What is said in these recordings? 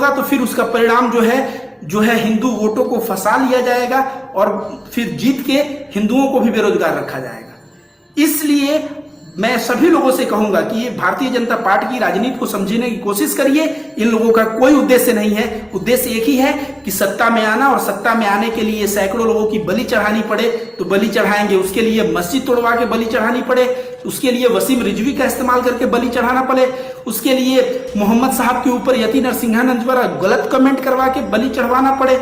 होगा तो फिर उसका परिणाम जो है हिंदू वोटों को फंसा लिया जाएगा और फिर जीत के हिंदुओं को भी बेरोजगार रखा जाएगा। इसलिए मैं सभी लोगों से कहूंगा कि ये भारतीय जनता पार्टी की राजनीति को समझने की कोशिश करिए। इन लोगों का कोई उद्देश्य नहीं है, उद्देश्य एक ही है कि सत्ता में आना, और सत्ता में आने के लिए सैकड़ों लोगों की बलि चढ़ानी पड़े तो बलि चढ़ाएंगे, उसके लिए मस्जिद तोड़वा के बलि चढ़ानी पड़े, उसके लिए वसीम रिजवी का इस्तेमाल करके बलि चढ़ाना पड़े, उसके लिए मोहम्मद साहब के ऊपर यति नरसिंहानंद द्वारा गलत कमेंट करवा के बलि चढ़वाना पड़े।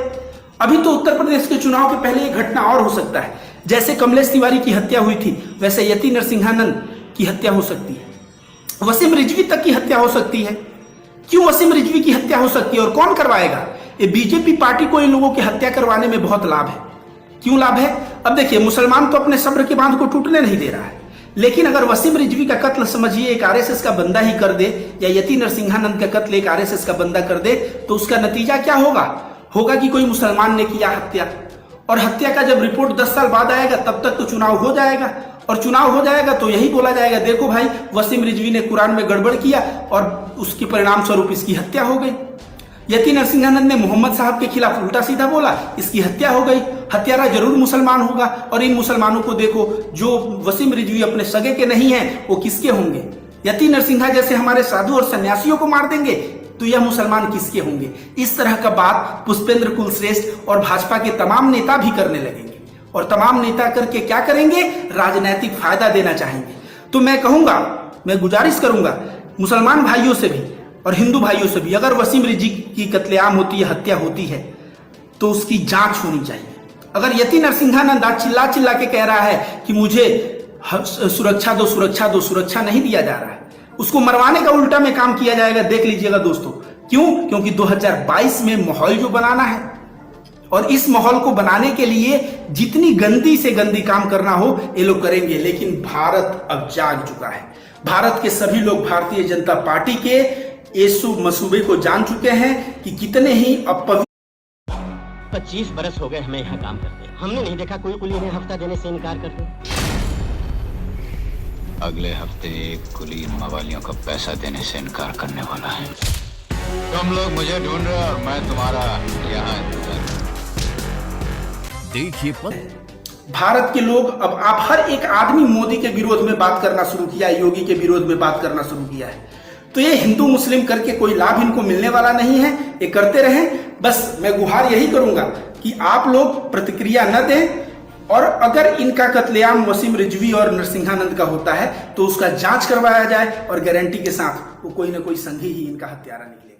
अभी तो उत्तर प्रदेश के चुनाव के पहले एक घटना और हो सकता है, जैसे कमलेश तिवारी की हत्या हुई थी वैसे यति नरसिंहानंद की हत्या हो सकती है, वसीम रिजवी तक की हत्या हो सकती है। क्यों वसीम रिजवी की हत्या हो सकती है और कौन करवाएगा? ये बीजेपी पार्टी को इन लोगों की हत्या करवाने में बहुत लाभ है। क्यों लाभ है? अब देखिए, मुसलमान तो अपने सब्र के बांध को टूटने नहीं दे रहा है, लेकिन अगर वसीम रिजवी का कत्ल समझिए एक आरएसएस का बंदा ही कर दे, या यति नरसिंहानंद का कत्ल एक आरएसएस का बंदा कर दे, तो उसका नतीजा क्या होगा? होगा कि कोई मुसलमान ने किया हत्या, और हत्या का जब रिपोर्ट 10 साल बाद आएगा तब तक तो चुनाव हो जाएगा, और चुनाव हो जाएगा तो यही बोला जाएगा, देखो भाई वसीम रिजवी ने कुरान में गड़बड़ किया और उसके परिणाम स्वरूप इसकी हत्या हो गई। यति नरसिंहानंद ने मोहम्मद साहब के खिलाफ उल्टा सीधा बोला, इसकी हत्या हो गई। हत्यारा जरूर मुसलमान होगा, और इन मुसलमानों को देखो, जो वसीम रिजवी अपने सगे के नहीं है वो किसके होंगे? यति नरसिंहा जैसे हमारे साधु और सन्यासियों को मार देंगे तो यह मुसलमान किसके होंगे? इस तरह का बात पुष्पेंद्र कुलश्रेष्ठ और भाजपा के तमाम नेता भी करने लगेंगे, और तमाम नेता करके क्या करेंगे? राजनीतिक फायदा देना चाहेंगे। तो मैं कहूंगा, मैं गुजारिश करूंगा मुसलमान भाइयों से भी और हिंदू भाइयों से भी, अगर वसीम रिजवी की कत्लेआम होती है, हत्या होती है, तो उसकी जांच होनी चाहिए। अगर यति नरसिंहानंद आज चिल्ला चिल्ला के कह रहा है कि मुझे सुरक्षा दो, सुरक्षा दो, सुरक्षा नहीं दिया जा रहा है, उसको मरवाने का उल्टा में काम किया जाएगा। देख लीजिएगा दोस्तों, क्यों? क्योंकि 2022 में माहौल जो बनाना है, और इस माहौल को बनाने के लिए जितनी गंदी से गंदी काम करना हो ये लोग करेंगे। लेकिन भारत अब जाग चुका है। भारत के सभी लोग भारतीय जनता पार्टी के इस मंसूबे को जान चुके हैं कि कितने ही अपवित्र। 25 बरस हो गए हमें यहाँ काम करते, हमने नहीं देखा कोई कुली इन्हें हफ्ता देने से इनकार कर दे। अगले हफ्ते एक कुली मवालियों को पैसा देने से इनकार करने वाला है। तुम लोग मुझे ढूंढ रहे हो और मैं तुम्हारा यहाँ। देखिए भारत के लोग, अब आप हर एक आदमी मोदी के विरोध में बात करना शुरू किया है, योगी के विरोध में बात करना शुरू किया है। तो ये हिंदू मुस्लिम करके कोई लाभ इनको मिलने वाला नहीं है, ये करते रहें। बस मैं गुहार यही करूंगा कि आप लोग प्रतिक्रिया न दें, और अगर इनका कत्लेआम वसीम रिजवी और नरसिंहानंद का होता है तो उसका जांच करवाया जाए, और गारंटी के साथ वो कोई ना कोई संगी ही इनका हत्यारा निकले।